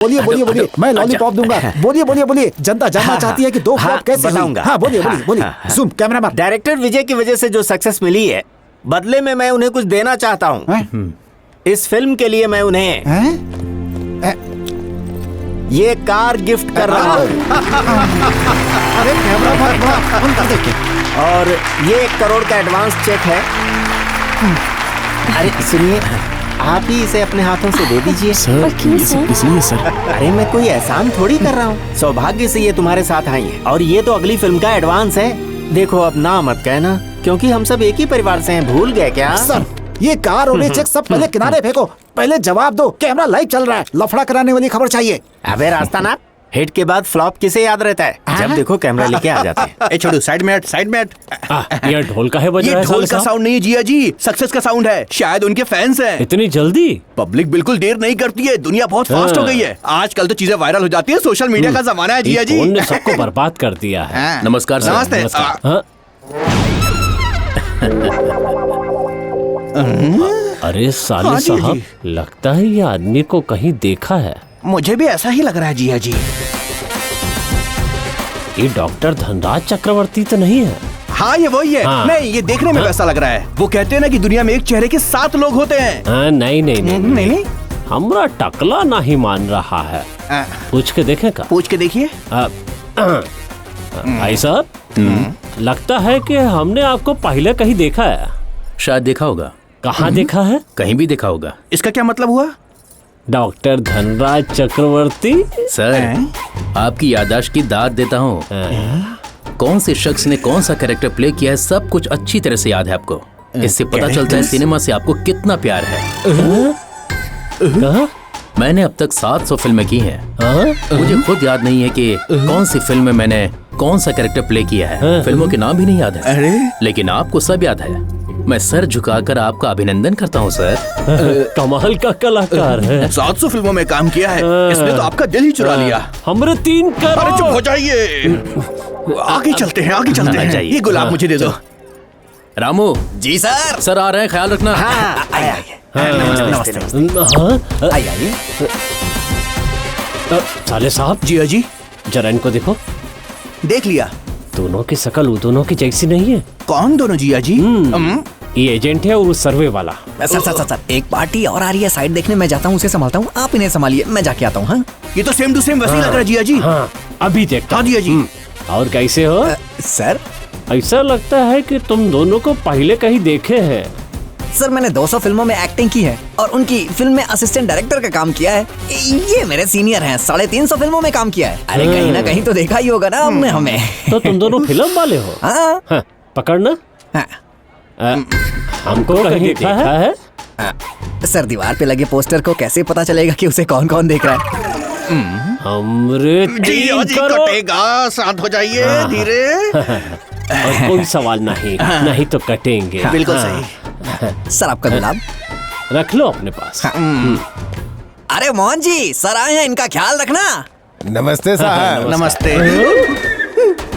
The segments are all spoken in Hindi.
बोलिए बोलिए बोलिए, मैं लॉलीपॉप दूंगा। बोलिए बोलिए बोलिए, जनता जानना चाहती है कि दो फ्लॉप कैसे हुई। हाँ बोलिए बोलिए बोलिए, जूम कैमरा मैन। डायरेक्टर विजय की वजह से जो सक्सेस मिली है, बदले में मैं उन्हें कुछ देना चाहता हूँ। इस फिल्म के लिए मैं उन्हें ये कार गिफ्ट कर रहा हूँ। अरे कैमरा मैन और ये 1 करोड़ का एडवांस चेक है। अरे सुनिए, आप ही इसे अपने हाथों से दे दीजिए। सर, ये सब किस लिए सर? अरे मैं कोई एहसान थोड़ी कर रहा हूँ, सौभाग्य से ये तुम्हारे साथ आई है। और ये तो अगली फिल्म का एडवांस है। देखो अब ना मत कहना, क्योंकि हम सब एक ही परिवार से हैं। भूल गए क्या? सर, ये कार और ये चेक सब पहले किनारे फेंको। पहले जवाब दो, कैमरा लाइव चल रहा है। लफड़ा कराने वाली खबर चाहिए। अबे रास्ता ना, हिट के बाद फ्लॉप किसे याद रहता है? जब देखो कैमरा लेके आ जाते हैं। ए छोड़ो, साइड में हट, साइड में हट। ये ढोल का है बज रहा ये है ढोल साले का साहब? साउंड नहीं है जिया जी, सक्सेस का साउंड है। शायद उनके फैंस हैं। इतनी जल्दी? पब्लिक बिल्कुल देर नहीं करती है, दुनिया बहुत फास्ट हो गई है। आजकल तो चीजें वायरल हो जाती है, सोशल मीडिया का जमाना है जिया जी। ढोल ने सबको बर्बाद कर दिया है। नमस्कार सर। नमस्ते। हाँ? अरे साले हाँ जी, साहब, लगता है ये आदमी को कहीं देखा है। मुझे भी ऐसा ही लग रहा है जिया जी। ये डॉक्टर धनराज चक्रवर्ती तो नहीं है? हाँ ये वही है। हाँ। नहीं, ये देखने में वैसा लग रहा है। वो कहते हैं ना कि दुनिया में एक चेहरे के 7 लोग होते हैं। हाँ, नहीं नहीं नहीं, नहीं नहीं, हमरा टकला नहीं मान रहा है। पूछ के देखे का? पूछ के देखिए। भाई साहब, लगता है कि हमने आपको पहले कहीं देखा है। शायद देखा होगा। कहाँ देखा है? कहीं भी देखा होगा। इसका क्या मतलब हुआ? डॉक्टर धनराज चक्रवर्ती। सर, आपकी याददाश्त की दाद देता हूँ। कौन से शख्स ने कौन सा कैरेक्टर प्ले किया है, सब कुछ अच्छी तरह से याद है आपको। इससे पता चलता है सिनेमा से आपको कितना प्यार है। मैंने अब तक 700 फिल्में की हैं। मुझे खुद याद नहीं है कि कौन सी फिल्म में मैंने कौन सा कैरेक्टर प्ले किया है। फिल्मों के नाम भी नहीं याद है, लेकिन आपको सब याद है। मैं सर झुकाकर आपका अभिनंदन करता हूँ सर। कमाल का कलाकार है। 700 फिल्मों में काम किया है, इसने तो आपका दिल ही चुरा लिया। हमरे 3 करोड़। अरे चुप हो जाइए, आगे चलते हैं, आगे चलते हैं। ये गुलाब मुझे दे दो। रामू जी सर। सर आ रहे हैं, ख्याल रखना। हाँ, आइए। हाँ? आइए। साले साहब, जिया जी, जरा इनको देखो। देख लिया। दोनों की शकल वो दोनों की जैसी नहीं है। कौन दोनों जिया जी? ये एजेंट है और वो सर्वे वाला। सर, एक पार्टी और आ रही है, साइड देखने मैं जाता हूँ, उसे संभालता हूँ। आप इन्हें संभालिए, मैं जाके आता हूँ। हाँ? ये तो सेम टू सेम वैसे ही लग रहा है जिया जी। हाँ, अभी देखता हाँ हूँ। जिया जी। और कैसे हो? सर ऐसा लगता है कि तुम दोनों को पहले कहीं देखे हैं। सर, मैंने 200 फिल्मों में एक्टिंग की है और उनकी फिल्म में असिस्टेंट डायरेक्टर का काम किया है। ये मेरे सीनियर हैं, 350 फिल्मों में काम किया है। अरे कहीं ना कहीं तो देखा ही होगा ना हमने हमें। तो तुम दोनों फिल्म वाले हो? हाँ? हाँ, पकड़ना। हाँ। हमको कहीं देखा है? सर, दीवार पे लगे पोस्टर को कैसे पता चलेगा कि उसे कौन कौन देख रहा है? हमरे जिया जी कटेगा, शांत हो जाइए धीरे। और कोई सवाल नहीं, नहीं तो कटेंगे। बिल्कुल सही। सर, आपका गुलाब रख लो अपने पास। अरे मोहन जी, सर आए हैं, इनका ख्याल रखना। नमस्ते साहब। नमस्ते।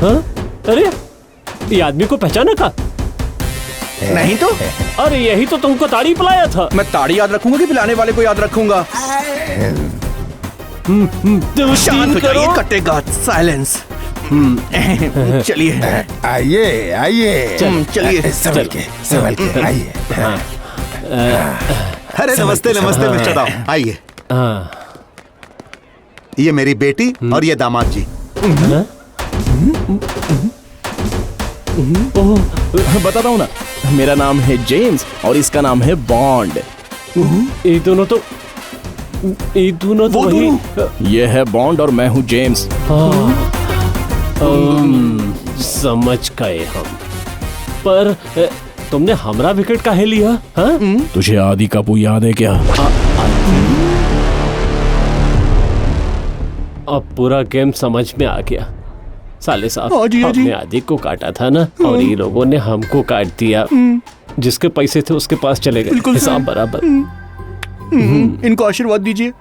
हाँ? अरे ये आदमी को पहचाना का? नहीं तो? अरे यही तो तुमको ताड़ी पिलाया था। मैं ताड़ी याद रखूंगा कि पिलाने वाले को याद रखूंगा? शांत हो जाइए, कटेगा। साइलेंस। चलिए आइए आइए, चलिए। संभल के आइए। अरे नमस्ते नमस्ते मिस्टर राव, आइए। ये मेरी बेटी और ये दामाद जी। बताता हूँ ना, मेरा नाम है जेम्स और इसका नाम है बॉन्ड। ये दोनों तो वही। ये है बॉन्ड और मैं हूँ जेम्स। समझ गए हम। पर तुमने हमरा विकेट काहे लिया? हाँ? तुझे आदि कपूर याद है क्या? अब पूरा गेम समझ में आ गया। साले साहब, हाँ जी, हाँ जी। हमने आदि को काटा था ना, और ये लोगों ने हमको काट दिया। जिसके पैसे थे उसके पास चले गए, हिसाब बराबर। इनको आशीर्वाद दीजिए।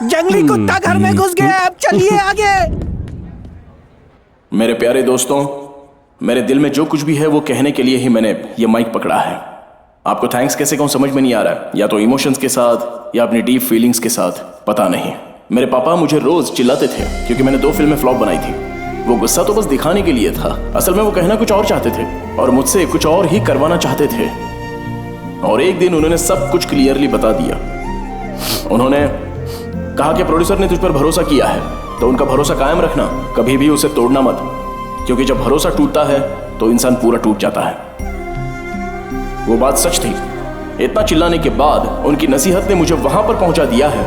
जंगली कुत्ता घर में घुस गया, अब चलिए आगे। मेरे प्यारे दोस्तों, मेरे दिल में जो कुछ भी है वो कहने के लिए ही मैंने ये माइक पकड़ा है। आपको थैंक्स कैसे कहूँ समझ में नहीं आ रहा है, या तो इमोशंस के साथ या अपनी डीप फीलिंग्स के साथ, पता नहीं। मेरे पापा मुझे रोज चिल्लाते थे क्योंकि मैंने 2 फिल्में फ्लॉप बनाई थी। वो गुस्सा तो बस दिखाने के लिए था, असल में वो कहना कुछ और चाहते थे और मुझसे कुछ और ही करवाना चाहते थे। और एक दिन उन्होंने सब कुछ क्लियरली बता दिया। उन्होंने कहा कि प्रोड्यूसर ने तुझ पर भरोसा किया है तो उनका भरोसा कायम रखना, कभी भी उसे तोड़ना मत, क्योंकि जब भरोसा टूटता है तो इंसान पूरा टूट जाता है। वो बात सच थी। इतना चिल्लाने के बाद उनकी नसीहत ने मुझे वहां पर पहुंचा दिया है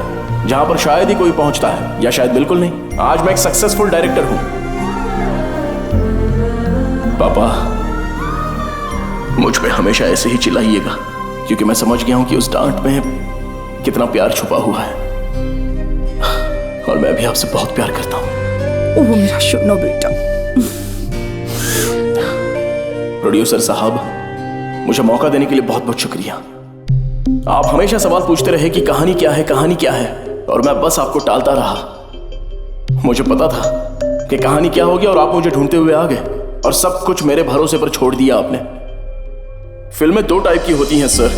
जहां पर शायद ही कोई पहुंचता है, या शायद बिल्कुल नहीं। आज मैं एक सक्सेसफुल डायरेक्टर हूं। पापा, मुझ पे हमेशा ऐसे ही चिल्लाइएगा, क्योंकि मैं समझ गया हूं कि उस डांट में कितना प्यार छुपा हुआ है, और मैं भी आपसे बहुत प्यार करता हूं। ओह मेरा शुनो बेटा। प्रोड्यूसर साहब, मुझे मौका देने के लिए बहुत बहुत शुक्रिया। आप हमेशा सवाल पूछते रहे कि कहानी क्या है, कहानी क्या है, और मैं बस आपको टालता रहा। मुझे पता था कि कहानी क्या होगी और आप मुझे ढूंढते हुए आ गए और सब कुछ मेरे भरोसे पर छोड़ दिया आपने। फिल्में 2 टाइप की होती हैं सर,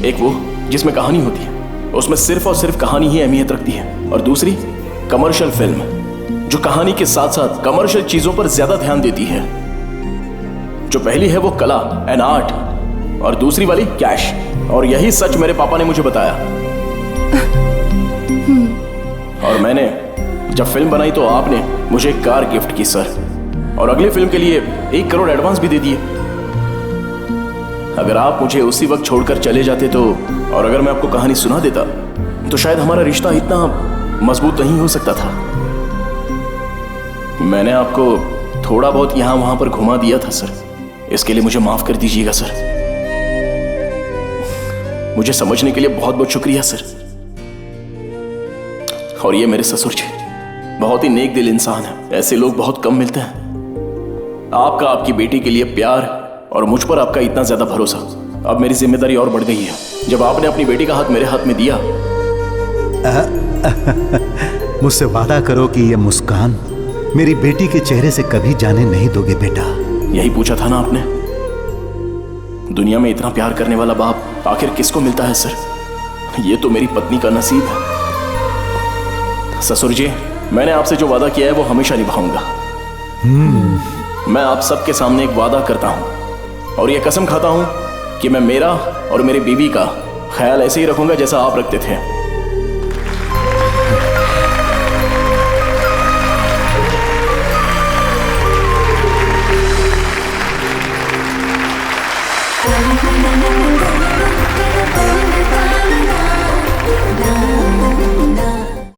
एक वो जिसमें कहानी होती है, उसमें सिर्फ और सिर्फ कहानी ही अहमियत रखती है, और दूसरी कमर्शियल फिल्म जो कहानी के साथ साथ कमर्शियल चीजों पर ज्यादा ध्यान देती है। जो पहली है वो कला एंड आर्ट, और दूसरी वाली कैश। और यही सच मेरे पापा ने मुझे बताया। और मैंने जब फिल्म बनाई तो आपने मुझे एक कार गिफ्ट की सर, और अगली फिल्म के लिए 1 करोड़ एडवांस भी दे दिए। अगर आप मुझे उसी वक्त छोड़कर चले जाते तो, और अगर मैं आपको कहानी सुना देता तो शायद हमारा रिश्ता इतना मजबूत नहीं हो सकता था। मैंने आपको थोड़ा बहुत यहां वहां पर घुमा दिया था सर, इसके लिए मुझे माफ कर दीजिएगा सर। मुझे समझने के लिए बहुत बहुत शुक्रिया सर। और ये मेरे ससुर जी बहुत ही नेक दिल इंसान है, ऐसे लोग बहुत कम मिलते हैं। आपका आपकी बेटी के लिए प्यार और मुझ पर आपका इतना ज्यादा भरोसा, अब मेरी जिम्मेदारी और बढ़ गई है। जब आपने अपनी बेटी का हाथ मेरे हाथ में दिया। मुझसे वादा करो कि ये मुस्कान मेरी बेटी के चेहरे से कभी जाने नहीं दोगे बेटा। यही पूछा था ना आपने। दुनिया में इतना प्यार करने वाला बाप आखिर किसको मिलता है सर? ये तो मेरी पत्नी का नसीब है। ससुर जी, मैंने आपसे जो वादा किया है वो हमेशा निभाऊंगा। मैं आप सबके सामने एक वादा करता हूं और ये कसम खाता हूं कि मैं मेरा और मेरी बीवी का ख्याल ऐसे ही रखूंगा जैसा आप रखते थे।